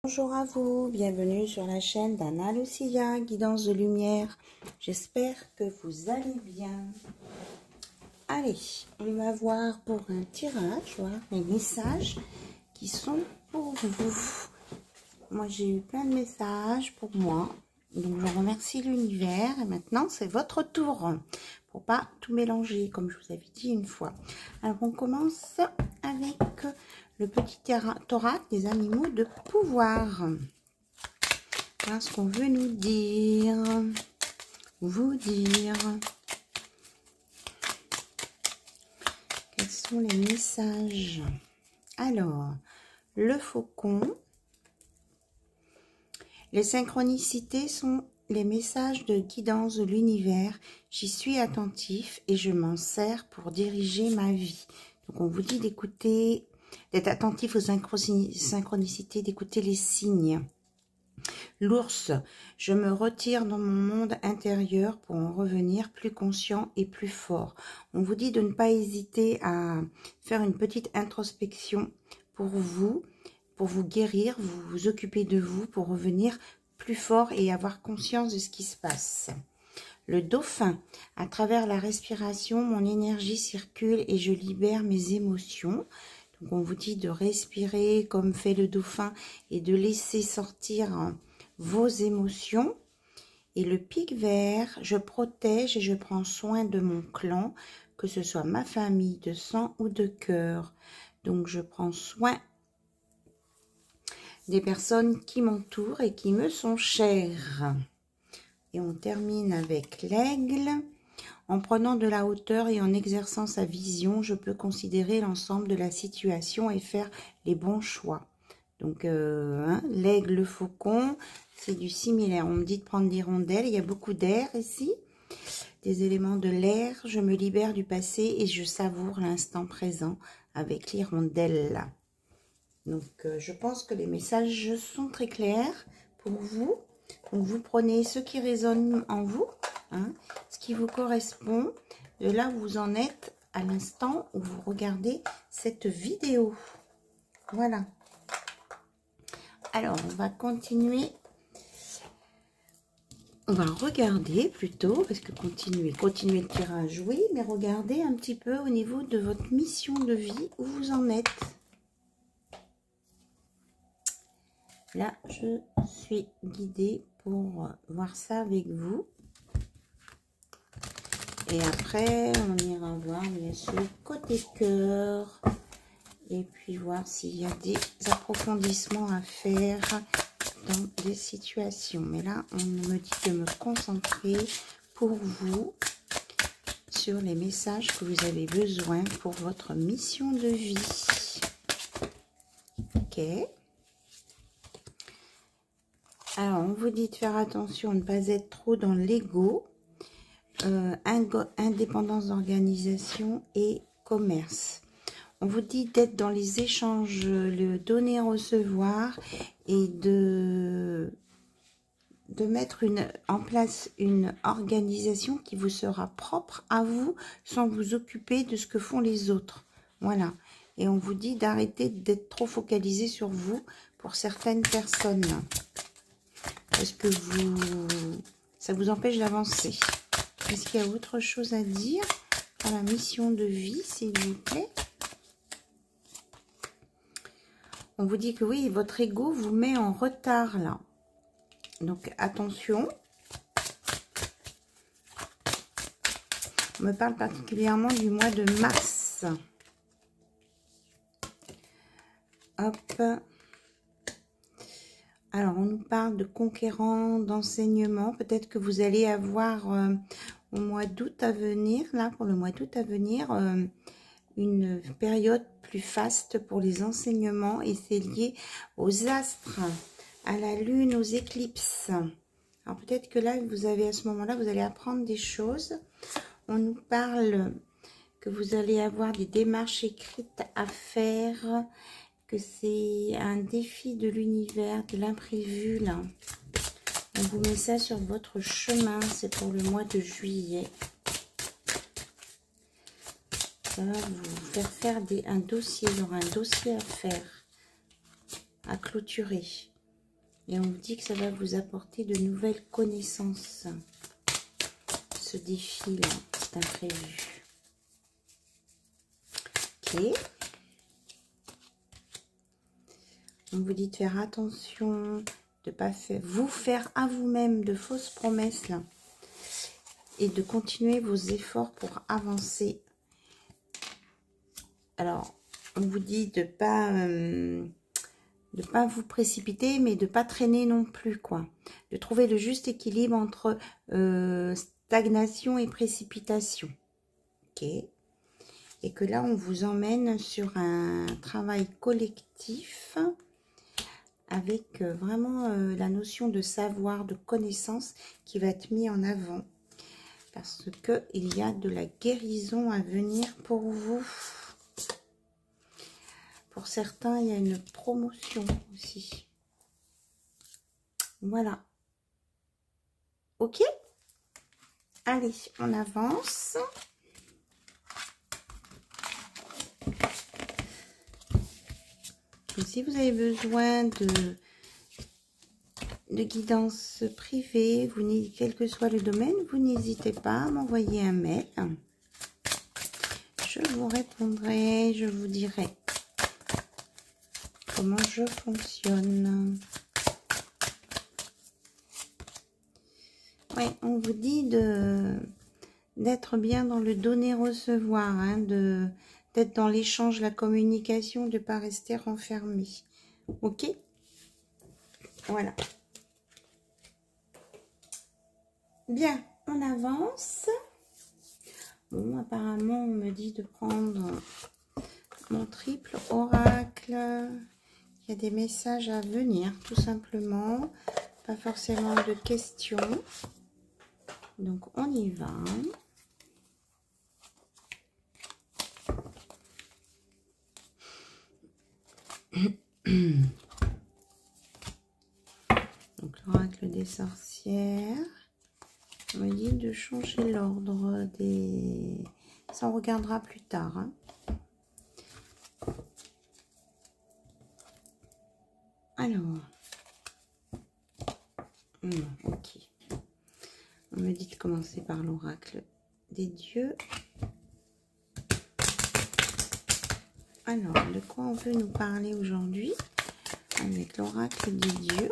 Bonjour à vous, bienvenue sur la chaîne d'Anna Lucia, guidance de lumière. J'espère que vous allez bien. Allez, on va voir pour un tirage, voir les messages qui sont pour vous. Moi, j'ai eu plein de messages pour moi, donc je remercie l'univers. Et maintenant, c'est votre tour, pour pas tout mélanger, comme je vous avais dit une fois. Alors, on commence avec le petit thorax des animaux de pouvoir. Voilà ce qu'on veut nous dire, vous dire. Quels sont les messages? Alors, le faucon. Les synchronicités sont les messages de guidance de l'univers. J'y suis attentif et je m'en sers pour diriger ma vie. Donc, on vous dit d'écouter, d'être attentif aux synchronicités, d'écouter les signes. L'ours, je me retire dans mon monde intérieur pour en revenir plus conscient et plus fort. On vous dit de ne pas hésiter à faire une petite introspection pour vous guérir, vous occuper de vous, pour revenir plus fort et avoir conscience de ce qui se passe. Le dauphin, à travers la respiration, mon énergie circule et je libère mes émotions. Donc on vous dit de respirer comme fait le dauphin et de laisser sortir vos émotions. Et le pic vert, je protège et je prends soin de mon clan, que ce soit ma famille de sang ou de cœur. Donc je prends soin des personnes qui m'entourent et qui me sont chères. Et on termine avec l'aigle. En prenant de la hauteur et en exerçant sa vision, je peux considérer l'ensemble de la situation et faire les bons choix. Donc, l'aigle, le faucon, c'est du similaire. On me dit de prendre l'hirondelle. Il y a beaucoup d'air ici, des éléments de l'air. Je me libère du passé et je savoure l'instant présent avec l'hirondelle. Donc, je pense que les messages sont très clairs pour vous. Donc, vous prenez ce qui résonne en vous, ce qui vous correspond, de là où vous en êtes à l'instant où vous regardez cette vidéo. Voilà. Alors, on va continuer. On va regarder plutôt, parce que continuer le tirage, oui, mais regardez un petit peu au niveau de votre mission de vie, où vous en êtes. Là, je suis guidée pour voir ça avec vous. Et après, on ira voir bien sûr côté cœur. Et puis voir s'il y a des approfondissements à faire dans des situations. Mais là, on me dit de me concentrer pour vous sur les messages que vous avez besoin pour votre mission de vie. Ok. Alors, on vous dit de faire attention, de ne pas être trop dans l'ego, indépendance d'organisation et commerce. On vous dit d'être dans les échanges, le donner-recevoir et de mettre en place une organisation qui vous sera propre à vous sans vous occuper de ce que font les autres. Voilà. Et on vous dit d'arrêter d'être trop focalisé sur vous pour certaines personnes. Parce que ça vous empêche d'avancer. Est-ce qu'il y a autre chose à dire dans la mission de vie, s'il vous plaît? On vous dit que oui, votre ego vous met en retard là. Donc attention. On me parle particulièrement du mois de mars. Hop. Alors, on nous parle de conquérants, d'enseignement. Peut-être que vous allez avoir au mois d'août à venir, là, pour le mois d'août à venir, une période plus faste pour les enseignements. Et c'est lié aux astres, à la lune, aux éclipses. Alors, peut-être que là, vous avez à ce moment-là, vous allez apprendre des choses. On nous parle que vous allez avoir des démarches écrites à faire, que c'est un défi de l'univers, de l'imprévu, là. On vous met ça sur votre chemin, c'est pour le mois de juillet. Ça va vous faire faire un dossier, il y aura un dossier à faire, à clôturer. Et on vous dit que ça va vous apporter de nouvelles connaissances. Ce défi-là, c'est imprévu. Ok. On vous dit de faire attention, de ne pas vous faire à vous-même de fausses promesses là. Et de continuer vos efforts pour avancer. Alors, on vous dit de pas vous précipiter, mais de pas traîner non plus, quoi. De trouver le juste équilibre entre stagnation et précipitation. Ok. Et que là, on vous emmène sur un travail collectif avec vraiment la notion de savoir, de connaissance qui va être mis en avant. Parce qu'il y a de la guérison à venir pour vous. Pour certains, il y a une promotion aussi. Voilà. Ok? Allez, on avance. Et si vous avez besoin de guidance privée, quel que soit le domaine, vous n'hésitez pas à m'envoyer un mail. Je vous répondrai, je vous dirai comment je fonctionne. Ouais, on vous dit d'être bien dans le donner-recevoir, hein, d'être dans l'échange, la communication, de ne pas rester renfermé. Ok? Voilà. Bien, on avance. Bon, apparemment, on me dit de prendre mon triple oracle. Il y a des messages à venir, tout simplement. Pas forcément de questions. Donc, on y va. Donc, l'oracle des sorcières. On me dit de changer l'ordre des... Ça, on regardera plus tard. Hein. Alors. Ok. On me dit de commencer par l'oracle des dieux. Alors, de quoi on veut nous parler aujourd'hui avec l'oracle des dieux?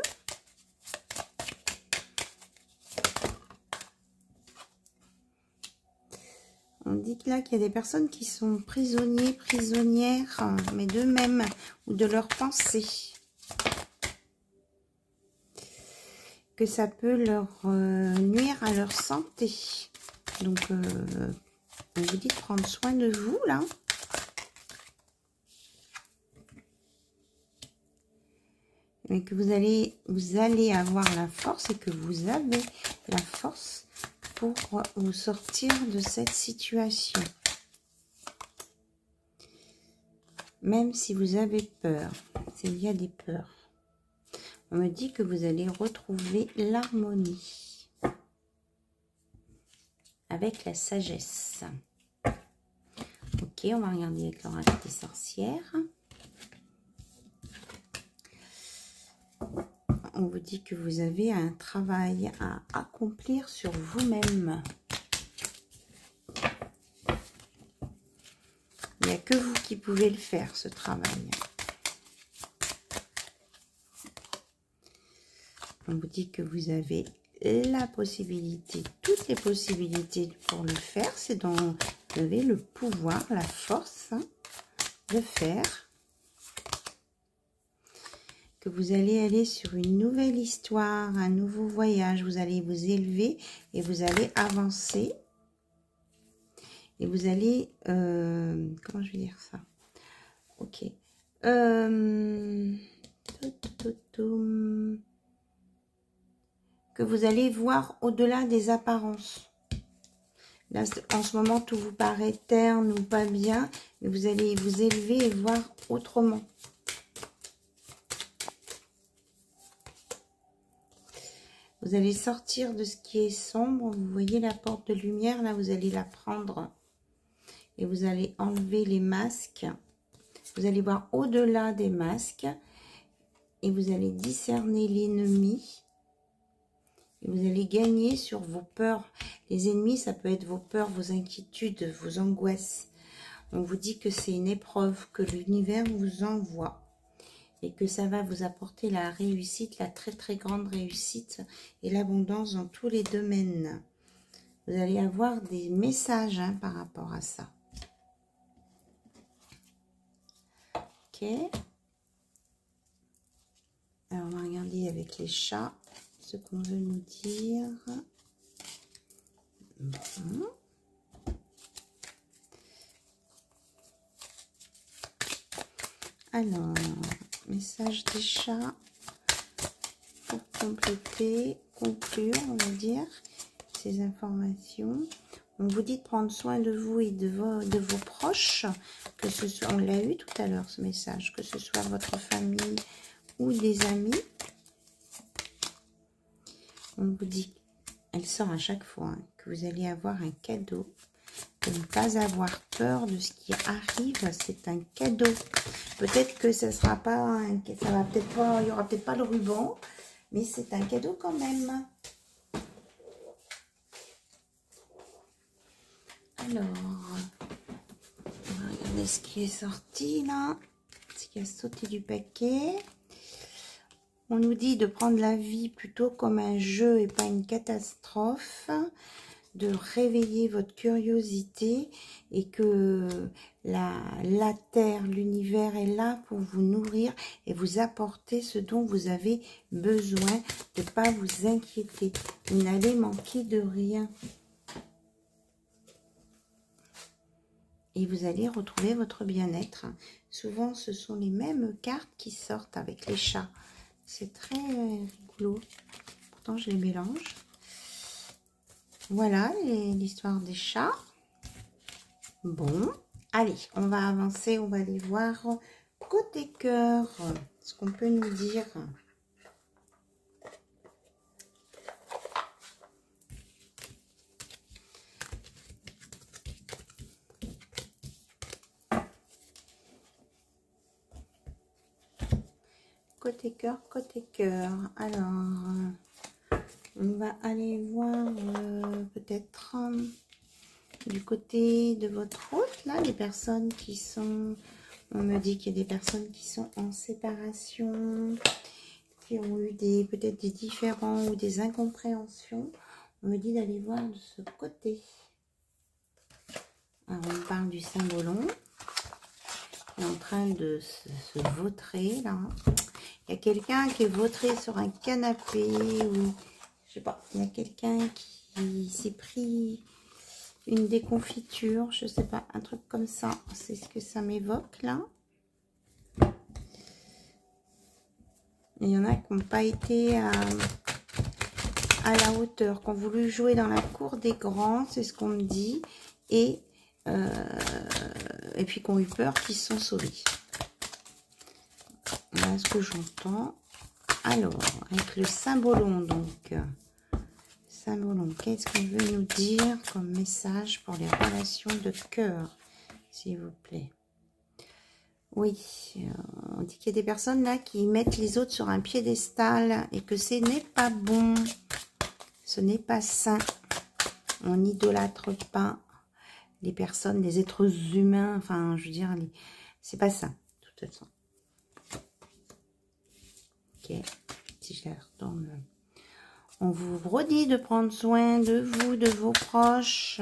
On dit que là qu'il y a des personnes qui sont prisonniers, prisonnières, mais d'eux-mêmes ou de leurs pensées. Que ça peut leur nuire à leur santé. Donc, on vous dit de prendre soin de vous, là. Mais que vous allez avoir la force et que vous avez la force pour vous sortir de cette situation. Même si vous avez peur, s'il y a des peurs. On me dit que vous allez retrouver l'harmonie avec la sagesse. Ok, on va regarder avec l'oracle des sorcières. On vous dit que vous avez un travail à accomplir sur vous-même. Il n'y a que vous qui pouvez le faire, ce travail. On vous dit que vous avez la possibilité, toutes les possibilités pour le faire. C'est dans, vous avez le pouvoir, la force de faire. Que vous allez aller sur une nouvelle histoire, un nouveau voyage. Vous allez vous élever et vous allez avancer. Et vous allez... comment je vais dire ça? Ok. Que vous allez voir au-delà des apparences. Là, en ce moment, tout vous paraît terne ou pas bien. Mais vous allez vous élever et voir autrement. Vous allez sortir de ce qui est sombre. Vous voyez la porte de lumière. Là, vous allez la prendre. Et vous allez enlever les masques. Vous allez voir au-delà des masques. et vous allez discerner l'ennemi. Et vous allez gagner sur vos peurs. Les ennemis, ça peut être vos peurs, vos inquiétudes, vos angoisses. On vous dit que c'est une épreuve que l'univers vous envoie. Et que ça va vous apporter la réussite, la très très grande réussite et l'abondance dans tous les domaines. Vous allez avoir des messages par rapport à ça. Ok. Alors, on va regarder avec les chats ce qu'on veut nous dire. Bon. Alors, message des chats pour compléter, conclure, on va dire, ces informations. On vous dit de prendre soin de vous et de vos proches, que ce soit, on l'a eu tout à l'heure ce message, que ce soit votre famille ou des amis. On vous dit, elle sort à chaque fois, hein, que vous allez avoir un cadeau. De ne pas avoir peur de ce qui arrive, c'est un cadeau. Peut-être que ça sera pas, ça va peut-être pas, il y aura peut-être pas le ruban, mais c'est un cadeau quand même. Alors, on va regarder ce qui est sorti là, ce qui a sauté du paquet. On nous dit de prendre la vie plutôt comme un jeu et pas une catastrophe, de réveiller votre curiosité et que la terre, l'univers est là pour vous nourrir et vous apporter ce dont vous avez besoin, de ne pas vous inquiéter. Vous n'allez manquer de rien. Et vous allez retrouver votre bien-être. Souvent, ce sont les mêmes cartes qui sortent avec les chats. C'est très rigolo. Pourtant, je les mélange. Voilà l'histoire des chats. Bon, allez, on va avancer. On va aller voir côté cœur ce qu'on peut nous dire. Côté cœur. Alors, on va aller voir peut-être du côté de votre route, là, les personnes qui sont... On me dit qu'il y a des personnes qui sont en séparation, qui ont eu peut-être des différends ou des incompréhensions. On me dit d'aller voir de ce côté. Alors, on parle du Saint-Bolon. Il est en train de se vautrer, là. Il y a quelqu'un qui est vautré sur un canapé ou je sais pas, il y a quelqu'un qui s'est pris une déconfiture, je sais pas, un truc comme ça. C'est ce que ça m'évoque là. Il y en a qui n'ont pas été à la hauteur, qui ont voulu jouer dans la cour des grands, c'est ce qu'on me dit, et puis qui ont eu peur, qui se sont sauvés. Voilà ce que j'entends. Alors, avec le Saint-Bolon, donc, Saint-Bolon, qu'est-ce qu'on veut nous dire comme message pour les relations de cœur, s'il vous plaît? Oui, on dit qu'il y a des personnes là qui mettent les autres sur un piédestal et que ce n'est pas bon, ce n'est pas sain. On n'idolâtre pas les personnes, les êtres humains, enfin, je veux dire, c'est pas ça, de toute façon. Ok, si je la retourne. On vous redit de prendre soin de vous, de vos proches,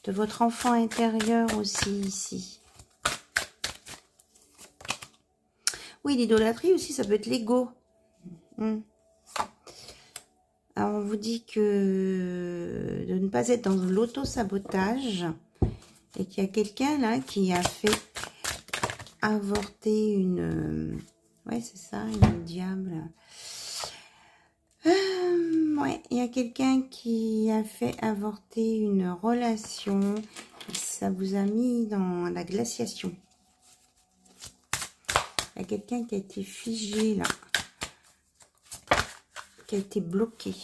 de votre enfant intérieur aussi ici. Oui, l'idolâtrie aussi, ça peut être l'ego. Alors, on vous dit que de ne pas être dans l'auto-sabotage et qu'il y a quelqu'un là qui a fait avorter une... ouais, c'est ça, une diable. Ouais, il y a quelqu'un qui a fait avorter une relation et ça vous a mis dans la glaciation. Il y a quelqu'un qui a été figé là, qui a été bloqué.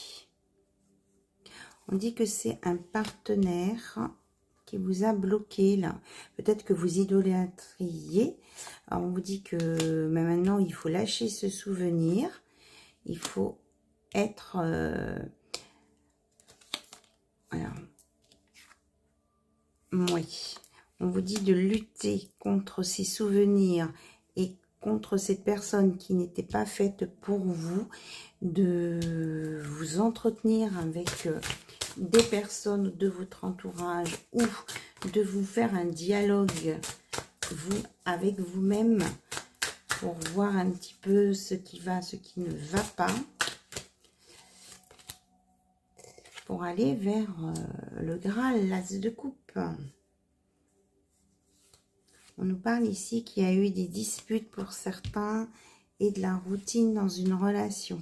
On dit que c'est un partenaire qui vous a bloqué là. Peut-être que vous idolâtriez. Alors, on vous dit que mais maintenant, il faut lâcher ce souvenir. Il faut être... alors, oui. On vous dit de lutter contre ces souvenirs et contre cette personne qui n'était pas faite pour vous, de vous entretenir avec des personnes de votre entourage ou de vous faire un dialogue avec vous-même pour voir un petit peu ce qui va, ce qui ne va pas, pour aller vers le Graal, l'As de coupe. On nous parle ici qu'il y a eu des disputes pour certains et de la routine dans une relation.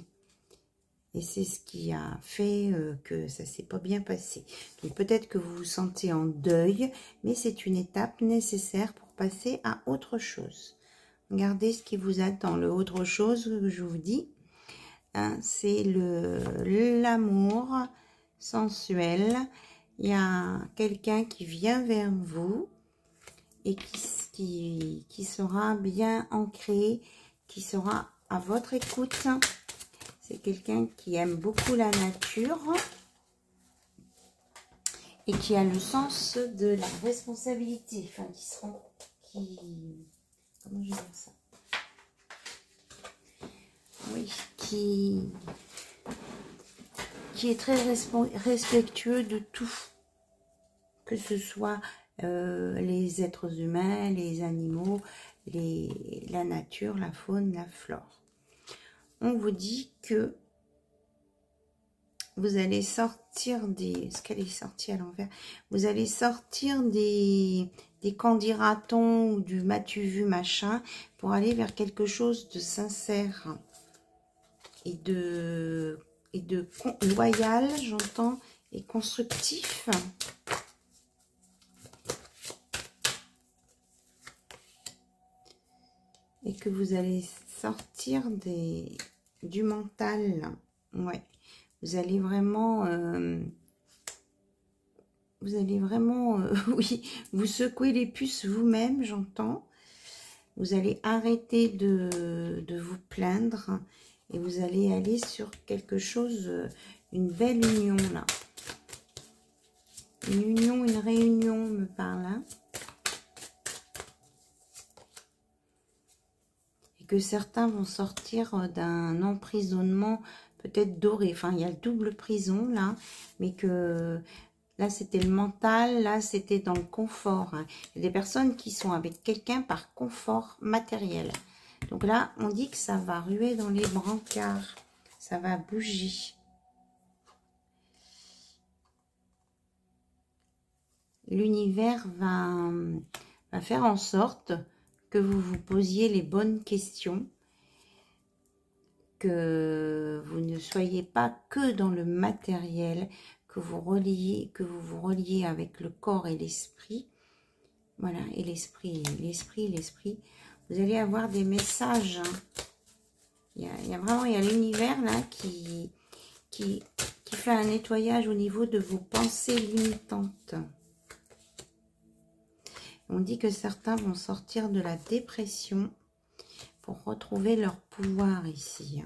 Et c'est ce qui a fait que ça ne s'est pas bien passé. Donc peut-être que vous vous sentez en deuil, mais c'est une étape nécessaire pour passer à autre chose. Regardez ce qui vous attend. Le autre chose que je vous dis, hein, c'est l'amour sensuel. Il y a quelqu'un qui vient vers vous et qui sera bien ancré, qui sera à votre écoute. C'est quelqu'un qui aime beaucoup la nature et qui a le sens de la responsabilité. Enfin, comment je vais dire ça? Oui, qui est très respectueux de tout. Que ce soit les êtres humains, les animaux, la nature, la faune, la flore. On vous dit que vous allez sortir des... Est-ce qu'elle est sortie à l'envers? Vous allez sortir des qu'en dira-t-on ou du m'as-tu vu machin pour aller vers quelque chose de sincère et de loyal, j'entends, et constructif. Et que vous allez sortir du mental. Ouais. Vous allez vraiment... oui, vous secouer les puces vous-même, j'entends. Vous allez arrêter de vous plaindre. Et vous allez aller sur quelque chose, une belle union, là. Une union, une réunion, me parle, hein. Que certains vont sortir d'un emprisonnement peut-être doré. Enfin, il y a le double prison là, mais que là, c'était le mental, là, c'était dans le confort. Hein. Il y a des personnes qui sont avec quelqu'un par confort matériel. Donc là, on dit que ça va ruer dans les brancards. Ça va bouger. L'univers va faire en sorte que vous vous posiez les bonnes questions, que vous ne soyez pas que dans le matériel, que vous vous reliez avec le corps et l'esprit. Voilà, et l'esprit. Vous allez avoir des messages. Hein. Il y a l'univers là qui fait un nettoyage au niveau de vos pensées limitantes. On dit que certains vont sortir de la dépression pour retrouver leur pouvoir ici.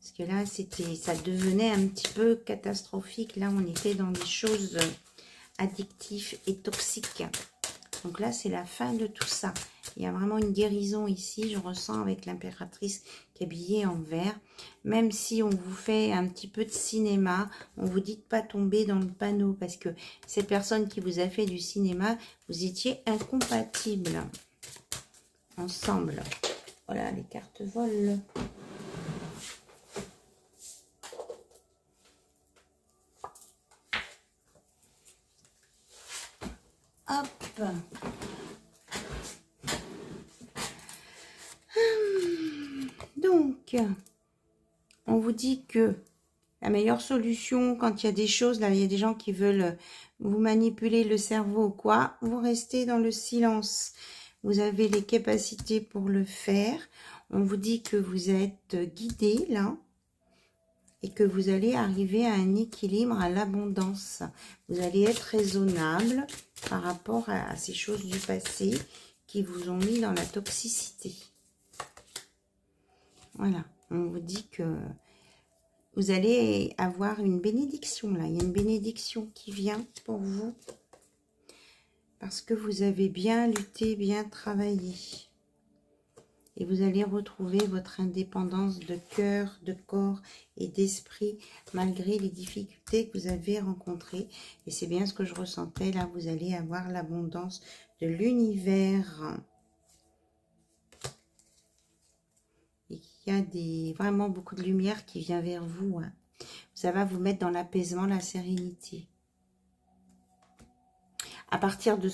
Parce que là, ça devenait un petit peu catastrophique. Là, on était dans des choses addictives et toxiques. Donc là, c'est la fin de tout ça. Il y a vraiment une guérison ici, je ressens, avec l'impératrice qui est habillée en vert. Même si on vous fait un petit peu de cinéma, on vous dit de pas tomber dans le panneau. Parce que cette personne qui vous a fait du cinéma, vous étiez incompatibles ensemble. Voilà, les cartes volent. Hop. Donc, on vous dit que la meilleure solution, quand il y a des choses, là, il y a des gens qui veulent vous manipuler le cerveau ou quoi, vous restez dans le silence. Vous avez les capacités pour le faire. On vous dit que vous êtes guidé, là. et que vous allez arriver à un équilibre, à l'abondance. Vous allez être raisonnable par rapport à ces choses du passé qui vous ont mis dans la toxicité. Voilà, on vous dit que vous allez avoir une bénédiction là. Il y a une bénédiction qui vient pour vous parce que vous avez bien lutté, bien travaillé. Et vous allez retrouver votre indépendance de cœur, de corps et d'esprit malgré les difficultés que vous avez rencontrées. Et c'est bien ce que je ressentais là. Vous allez avoir l'abondance de l'univers. Et il y a vraiment beaucoup de lumière qui vient vers vous. Hein. Ça va vous mettre dans l'apaisement, la sérénité. À partir de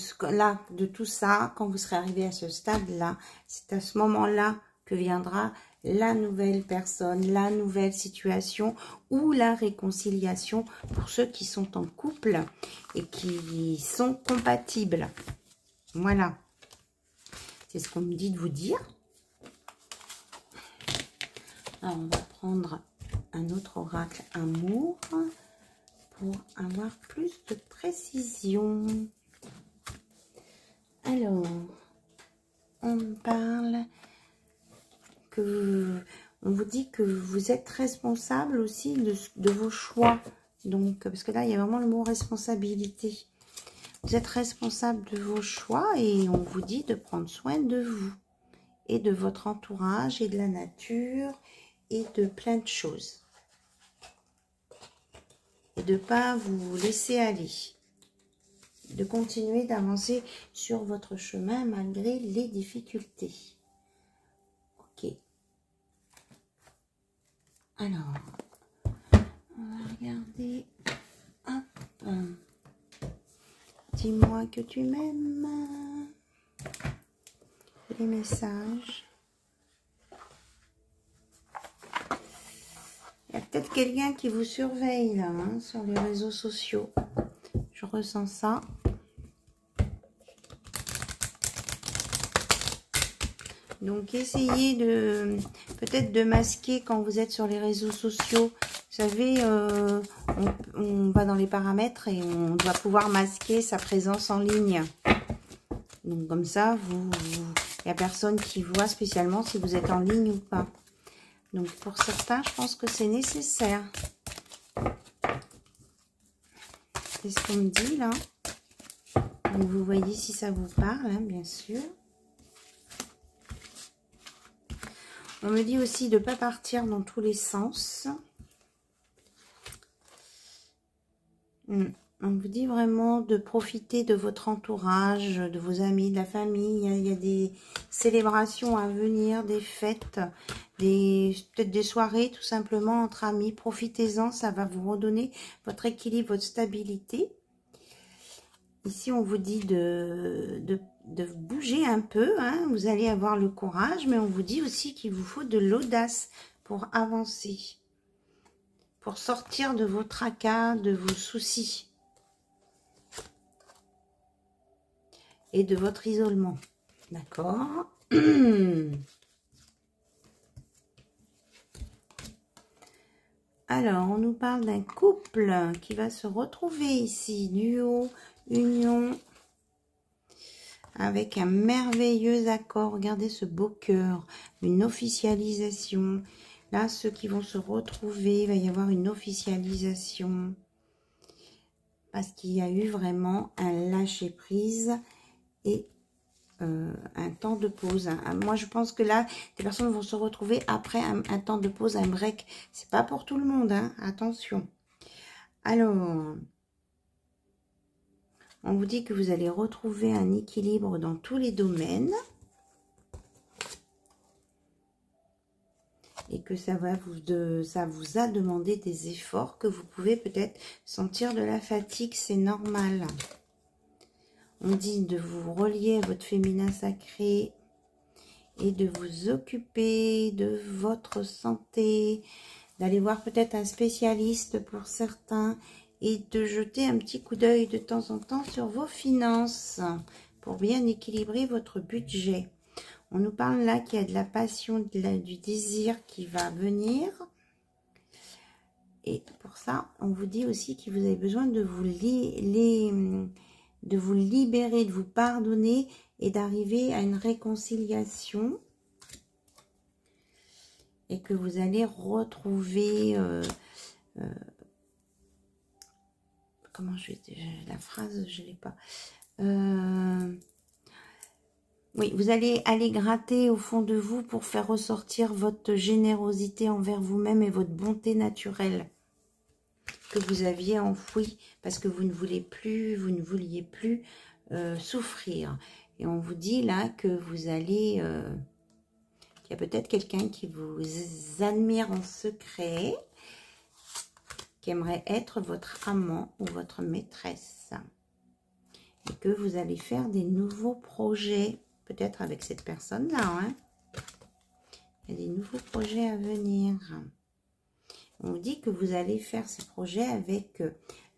de tout ça, quand vous serez arrivé à ce stade-là, c'est à ce moment-là que viendra la nouvelle personne, la nouvelle situation ou la réconciliation pour ceux qui sont en couple et qui sont compatibles. Voilà. C'est ce qu'on me dit de vous dire. Alors, on va prendre un autre oracle amour pour avoir plus de précision. Alors, on parle que, on vous dit que vous êtes responsable aussi de vos choix. Donc, parce que là, il y a vraiment le mot responsabilité. Vous êtes responsable de vos choix et on vous dit de prendre soin de vous et de votre entourage et de la nature et de plein de choses. Et de ne pas vous laisser aller. De continuer d'avancer sur votre chemin malgré les difficultés. Ok. Alors, on va regarder. Hop. Dis-moi que tu m'aimes. Les messages. Il y a peut-être quelqu'un qui vous surveille là, hein, sur les réseaux sociaux. Je ressens ça. Donc, essayez peut-être de masquer quand vous êtes sur les réseaux sociaux. Vous savez, on va dans les paramètres et on doit pouvoir masquer sa présence en ligne. Donc, comme ça, il n'y a personne qui voit spécialement si vous êtes en ligne ou pas. Donc, pour certains, je pense que c'est nécessaire. C'est ce qu'on me dit, là. Donc, vous voyez si ça vous parle, hein, bien sûr. On me dit aussi de ne pas partir dans tous les sens. On vous dit vraiment de profiter de votre entourage, de vos amis, de la famille. Il y a des célébrations à venir, des fêtes, peut-être des soirées tout simplement entre amis. Profitez-en, ça va vous redonner votre équilibre, votre stabilité. Ici, on vous dit de bouger un peu. Hein. Vous allez avoir le courage, mais on vous dit aussi qu'il vous faut de l'audace pour avancer. Pour sortir de vos tracas, de vos soucis. Et de votre isolement. D'accord. Alors, on nous parle d'un couple qui va se retrouver ici. Duo, union. Avec un merveilleux accord. Regardez ce beau cœur. Une officialisation. Là, ceux qui vont se retrouver, il va y avoir une officialisation. Parce qu'il y a eu vraiment un lâcher-prise et un temps de pause. Moi, je pense que là, des personnes vont se retrouver après un temps de pause, un break. C'est pas pour tout le monde, hein. Attention. Alors, on vous dit que vous allez retrouver un équilibre dans tous les domaines. Et que ça vous a demandé des efforts, que vous pouvez peut-être sentir de la fatigue, c'est normal. On dit de vous relier à votre féminin sacré et de vous occuper de votre santé, d'aller voir peut-être un spécialiste pour certains et de jeter un petit coup d'œil de temps en temps sur vos finances pour bien équilibrer votre budget. On nous parle là qu'il y a de la passion, du désir qui va venir. Et pour ça, on vous dit aussi que vous avez besoin de vous, de vous libérer, de vous pardonner et d'arriver à une réconciliation. Et que vous allez retrouver... comment je vais... La phrase, je ne l'ai pas. Oui, vous allez aller gratter au fond de vous pour faire ressortir votre générosité envers vous-même et votre bonté naturelle que vous aviez enfouie parce que vous ne vouliez plus souffrir. Et on vous dit là que vous allez... qu'il y a peut-être quelqu'un qui vous admire en secret, qui aimerait être votre amant ou votre maîtresse. Et que vous allez faire des nouveaux projets, peut-être avec cette personne-là. Hein. Il y a des nouveaux projets à venir. On vous dit que vous allez faire ces projets avec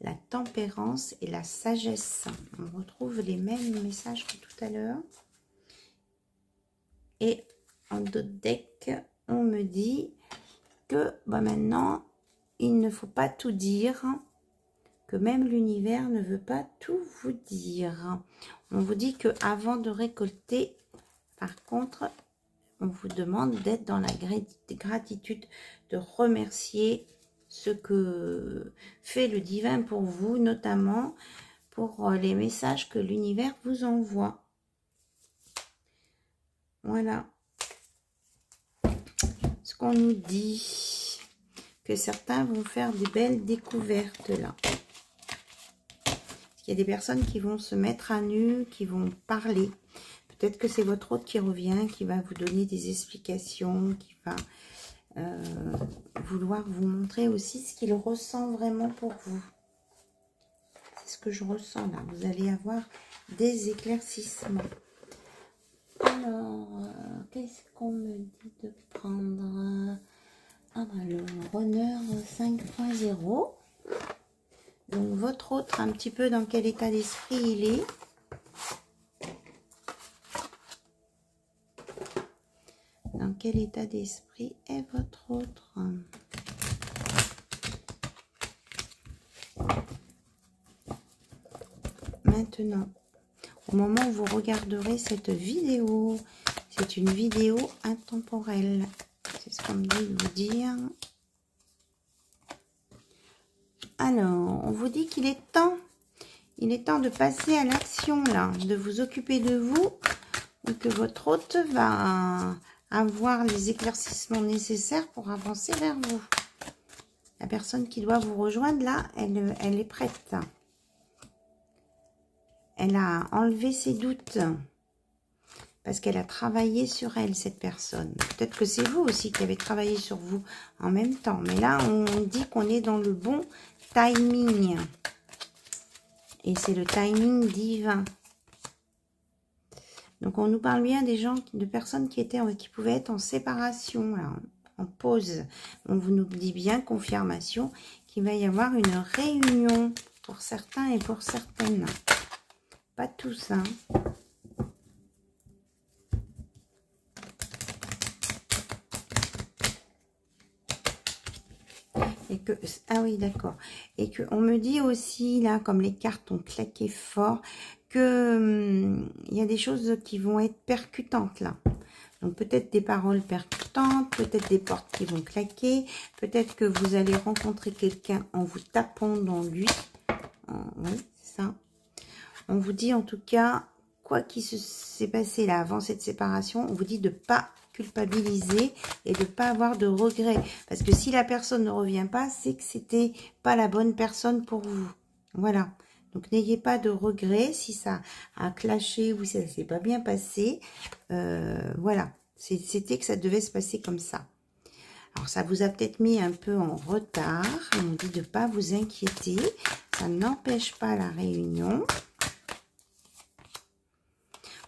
la tempérance et la sagesse. On retrouve les mêmes messages que tout à l'heure. Et en d'autres decks, on me dit que maintenant, il ne faut pas tout dire, que même l'univers ne veut pas tout vous dire. On vous dit que avant de récolter, par contre, on vous demande d'être dans la gratitude, de remercier ce que fait le divin pour vous, notamment pour les messages que l'univers vous envoie. Voilà ce qu'on nous dit, que certains vont faire des belles découvertes là. Il y a des personnes qui vont se mettre à nu, qui vont parler. Peut-être que c'est votre hôte qui revient, qui va vous donner des explications, qui va vouloir vous montrer aussi ce qu'il ressent vraiment pour vous. C'est ce que je ressens là. Vous allez avoir des éclaircissements. Alors, qu'est-ce qu'on me dit de prendre? Ah ben, le runner 5.0. Donc, votre autre, un petit peu dans quel état d'esprit il est. Dans quel état d'esprit est votre autre? Maintenant, au moment où vous regarderez cette vidéo, c'est une vidéo intemporelle. C'est ce qu'on me dit de vous dire. Alors, on vous dit qu'il est temps. Il est temps de passer à l'action, là. De vous occuper de vous. Et que votre hôte va avoir les éclaircissements nécessaires pour avancer vers vous. La personne qui doit vous rejoindre, là, elle est prête. Elle a enlevé ses doutes. Parce qu'elle a travaillé sur elle, cette personne. Peut-être que c'est vous aussi qui avez travaillé sur vous en même temps. Mais là, on dit qu'on est dans le bon timing. Et c'est le timing divin. Donc, on nous parle bien des gens, de personnes qui pouvaient être en séparation, là, en pause. On vous nous dit bien, confirmation, qu'il va y avoir une réunion pour certains et pour certaines. Pas tous, hein. Et que, ah oui, d'accord. Et que on me dit aussi, là, comme les cartes ont claqué fort, que il y a des choses qui vont être percutantes, là. Donc, peut-être des paroles percutantes, peut-être des portes qui vont claquer, peut-être que vous allez rencontrer quelqu'un en vous tapant dans lui. Oui, c'est ça. On vous dit, en tout cas, quoi qu'il s'est passé là, avant cette séparation, on vous dit de ne pas culpabiliser et de ne pas avoir de regrets. Parce que si la personne ne revient pas, c'est que c'était pas la bonne personne pour vous. Voilà. Donc, n'ayez pas de regrets si ça a clashé ou si ça ne s'est pas bien passé. Voilà. C'était que ça devait se passer comme ça. Alors, ça vous a peut-être mis un peu en retard. On dit de ne pas vous inquiéter. Ça n'empêche pas la réunion.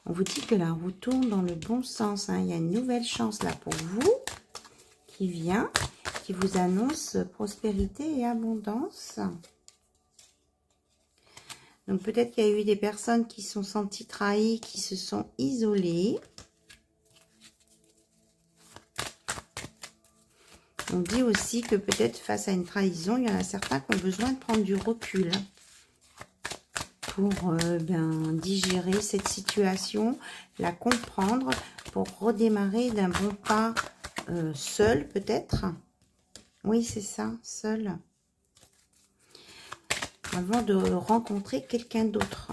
On vous dit que la roue tourne dans le bon sens. Hein. Il y a une nouvelle chance là pour vous qui vient, qui vous annonce prospérité et abondance. Donc peut-être qu'il y a eu des personnes qui se sont senties trahies, qui se sont isolées. On dit aussi que peut-être face à une trahison, il y en a certains qui ont besoin de prendre du recul pour digérer cette situation, la comprendre, pour redémarrer d'un bon pas seul peut-être. Oui, c'est ça, seul. Avant de rencontrer quelqu'un d'autre.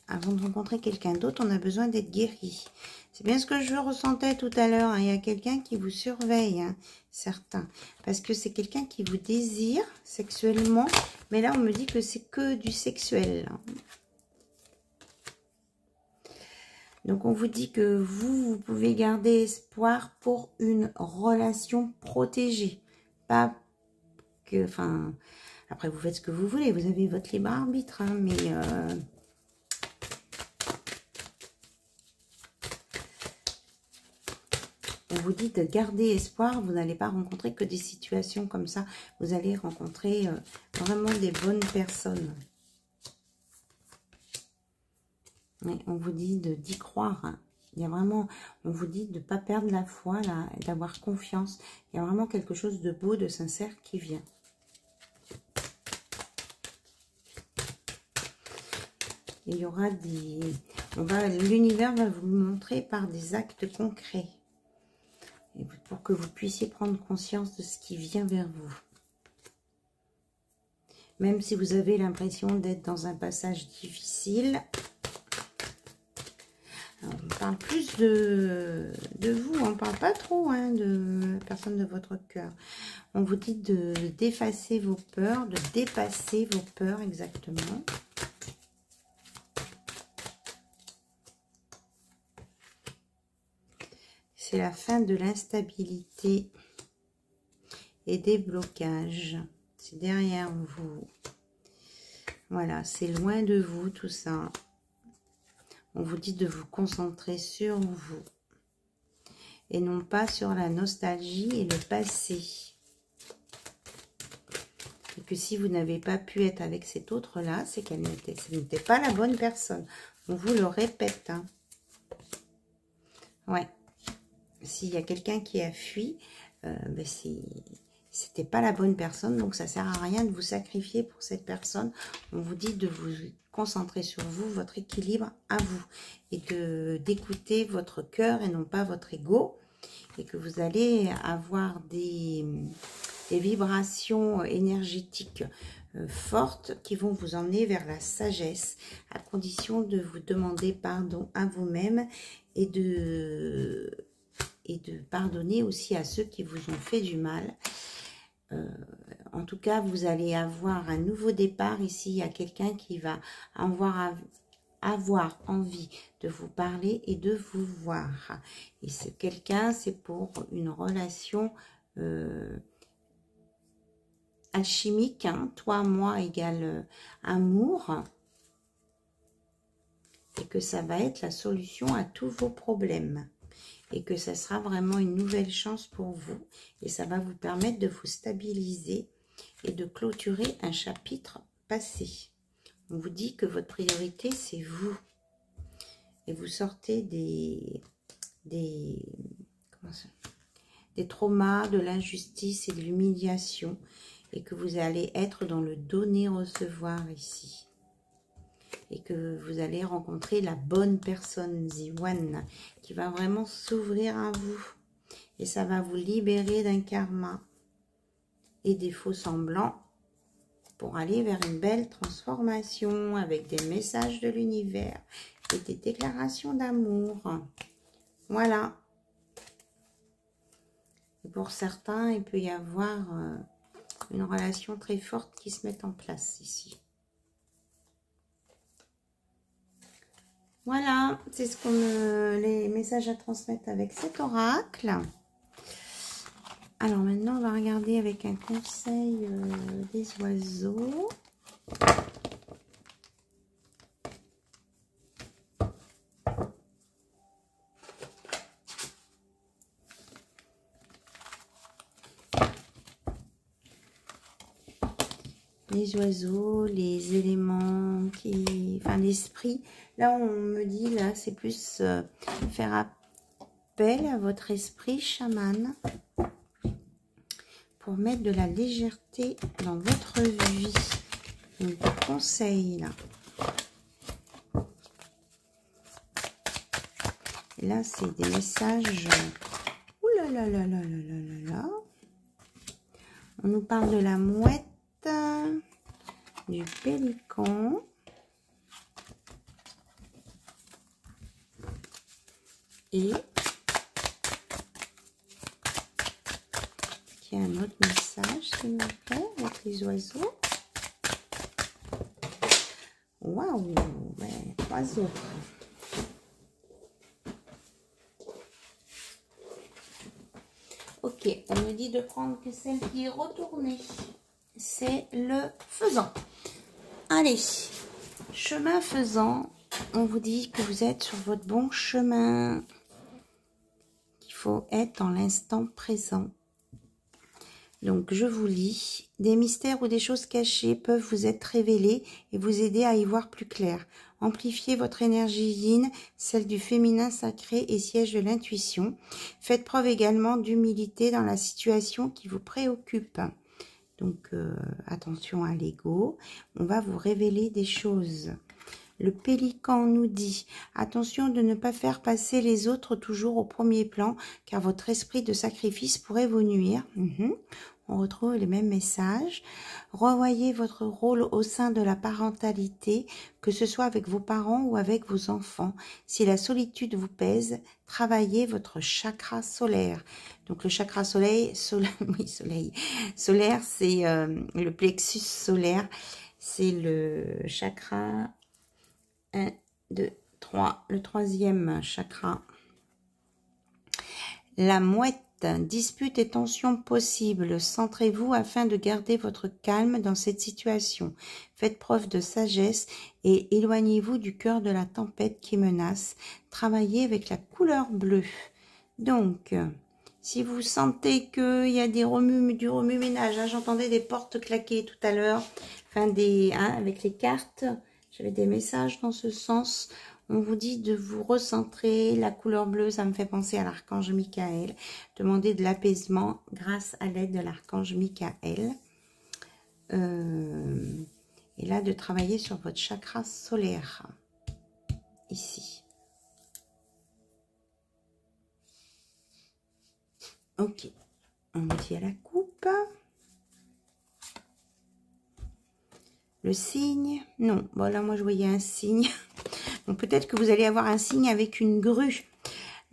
Avant de rencontrer quelqu'un d'autre, on a besoin d'être guéri. C'est bien ce que je ressentais tout à l'heure. Hein. Il y a quelqu'un qui vous surveille, hein, certains. Parce que c'est quelqu'un qui vous désire sexuellement. Mais là, on me dit que c'est que du sexuel. Donc, on vous dit que vous pouvez garder espoir pour une relation protégée. Pas que... Enfin, après, vous faites ce que vous voulez. Vous avez votre libre arbitre. Hein, mais... on vous dit de garder espoir, vous n'allez pas rencontrer que des situations comme ça. Vous allez rencontrer vraiment des bonnes personnes. Oui, on vous dit d'y croire. Hein. Il y a vraiment, on vous dit de ne pas perdre la foi, là, et d'avoir confiance. Il y a vraiment quelque chose de beau, de sincère qui vient. Et il y aura des... L'univers va vous le montrer par des actes concrets. Et pour que vous puissiez prendre conscience de ce qui vient vers vous. Même si vous avez l'impression d'être dans un passage difficile. Alors, on parle plus de vous, on ne parle pas trop hein, de la personne de votre cœur. On vous dit d'effacer vos peurs, de dépasser vos peurs exactement. C'est la fin de l'instabilité et des blocages. C'est derrière vous. Voilà, c'est loin de vous tout ça. On vous dit de vous concentrer sur vous. Et non pas sur la nostalgie et le passé. Et que si vous n'avez pas pu être avec cette autre-là, c'est qu'elle n'était pas la bonne personne. On vous le répète. Hein. Ouais. S'il y a quelqu'un qui a fui, c'était pas la bonne personne, donc ça sert à rien de vous sacrifier pour cette personne. On vous dit de vous concentrer sur vous, votre équilibre à vous, et d'écouter votre cœur et non pas votre ego, et que vous allez avoir des vibrations énergétiques fortes qui vont vous emmener vers la sagesse, à condition de vous demander pardon à vous-même et de pardonner aussi à ceux qui vous ont fait du mal. En tout cas, vous allez avoir un nouveau départ ici. Il y a quelqu'un qui va avoir envie de vous parler et de vous voir. Et ce quelqu'un, c'est pour une relation alchimique. Hein, toi, moi, égale amour. Et que ça va être la solution à tous vos problèmes. Et que ça sera vraiment une nouvelle chance pour vous. Et ça va vous permettre de vous stabiliser et de clôturer un chapitre passé. On vous dit que votre priorité, c'est vous. Et vous sortez des traumas, de l'injustice et de l'humiliation. Et que vous allez être dans le donner-recevoir ici. Et que vous allez rencontrer la bonne personne, The One, qui va vraiment s'ouvrir à vous. Et ça va vous libérer d'un karma et des faux semblants pour aller vers une belle transformation avec des messages de l'univers et des déclarations d'amour. Voilà. Et pour certains, il peut y avoir une relation très forte qui se met en place ici. Voilà, c'est ce les messages à transmettre avec cet oracle. Alors maintenant, on va regarder avec un conseil des oiseaux. Les oiseaux, les éléments enfin l'esprit. Là, on me dit, là, c'est plus faire appel à votre esprit chaman. pour mettre de la légèreté dans votre vie. Donc, des conseils là. Et là, c'est des messages. Ouh là là là là là là là là. On nous parle de la mouette, du pélican. Et il y a un autre message, s'il vous plaît, avec les oiseaux. Waouh, ouais, 3 autres. Ok, on me dit de prendre que celle qui est retournée. C'est le faisan. Allez, chemin faisant, on vous dit que vous êtes sur votre bon chemin. Il faut être dans l'instant présent. Donc, je vous lis. Des mystères ou des choses cachées peuvent vous être révélés et vous aider à y voir plus clair. Amplifiez votre énergie yin, celle du féminin sacré et siège de l'intuition. Faites preuve également d'humilité dans la situation qui vous préoccupe. Donc, attention à l'ego. On va vous révéler des choses. Le pélican nous dit, attention de ne pas faire passer les autres toujours au premier plan, car votre esprit de sacrifice pourrait vous nuire. On retrouve les mêmes messages. Revoyez votre rôle au sein de la parentalité, que ce soit avec vos parents ou avec vos enfants. Si la solitude vous pèse, travaillez votre chakra solaire. Donc le chakra solaire, solaire, c'est le plexus solaire. C'est le chakra 1, 2, 3, le 3e chakra. La mouette, dispute et tensions possibles. Centrez-vous afin de garder votre calme dans cette situation. Faites preuve de sagesse et éloignez-vous du cœur de la tempête qui menace. Travaillez avec la couleur bleue. Donc, si vous sentez qu'il y a du remue-ménage, hein, j'entendais des portes claquer tout à l'heure, enfin avec les cartes, j'avais des messages dans ce sens. On vous dit de vous recentrer. La couleur bleue, ça me fait penser à l'archange Michael. Demandez de l'apaisement grâce à l'aide de l'archange Michael. Et là, de travailler sur votre chakra solaire. Ici. Ok. On vous dit à la coupe. Le signe. Non, bon là, moi, je voyais un signe. Donc peut-être que vous allez avoir un signe avec une grue,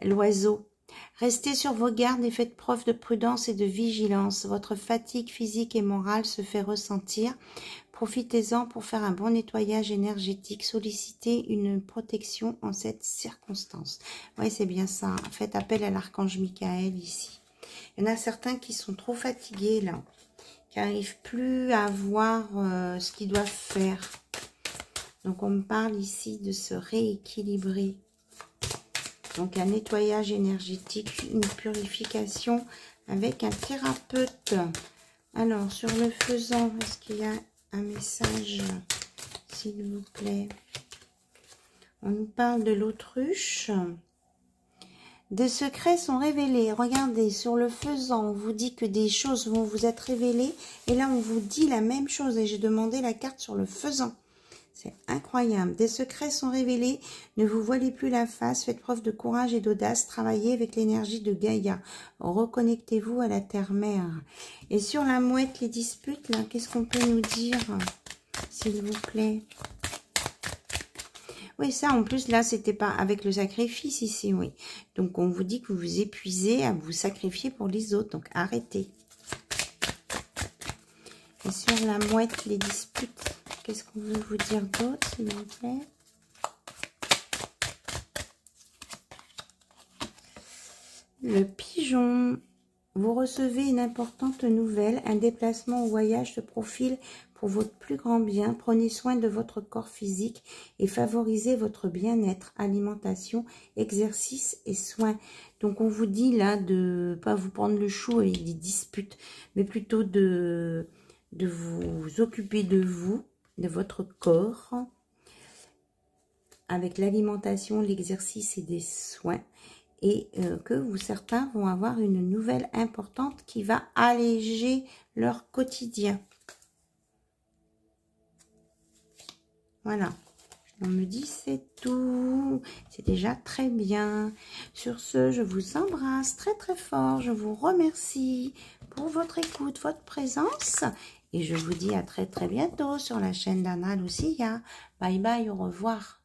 l'oiseau. Restez sur vos gardes et faites preuve de prudence et de vigilance. Votre fatigue physique et morale se fait ressentir. Profitez-en pour faire un bon nettoyage énergétique. Sollicitez une protection en cette circonstance. Oui, c'est bien ça. Faites appel à l'archange Michael ici. Il y en a certains qui sont trop fatigués là, qui n'arrivent plus à voir ce qu'ils doivent faire. Donc, on me parle ici de se rééquilibrer. Donc, un nettoyage énergétique, une purification avec un thérapeute. Alors, sur le faisan, est-ce qu'il y a un message, s'il vous plaît? On nous parle de l'autruche. Des secrets sont révélés. Regardez, sur le faisan, on vous dit que des choses vont vous être révélées. Et là, on vous dit la même chose. Et j'ai demandé la carte sur le faisan. C'est incroyable. Des secrets sont révélés. Ne vous voilez plus la face. Faites preuve de courage et d'audace. Travaillez avec l'énergie de Gaïa. Reconnectez-vous à la terre-mère. Et sur la mouette, les disputes, là, qu'est-ce qu'on peut nous dire, s'il vous plaît? Oui, ça, en plus, là, c'était pas avec le sacrifice ici, oui. Donc, on vous dit que vous vous épuisez à vous sacrifier pour les autres. Donc, arrêtez. Et sur la mouette, les disputes, qu'est-ce qu'on veut vous dire d'autre, s'il vous plaît? Le pigeon. Vous recevez une importante nouvelle. Un déplacement ou voyage se profile pour votre plus grand bien. Prenez soin de votre corps physique et favorisez votre bien-être, alimentation, exercice et soins. Donc, on vous dit là de pas vous prendre le chou avec des disputes, mais plutôt de vous occuper de vous, de votre corps, avec l'alimentation, l'exercice et des soins. et que certains vont avoir une nouvelle importante qui va alléger leur quotidien. Voilà. On me dit c'est tout. C'est déjà très bien. Sur ce, je vous embrasse très très fort. Je vous remercie pour votre écoute, votre présence. Et je vous dis à très très bientôt sur la chaîne d'Anna Lucia. Bye bye, au revoir.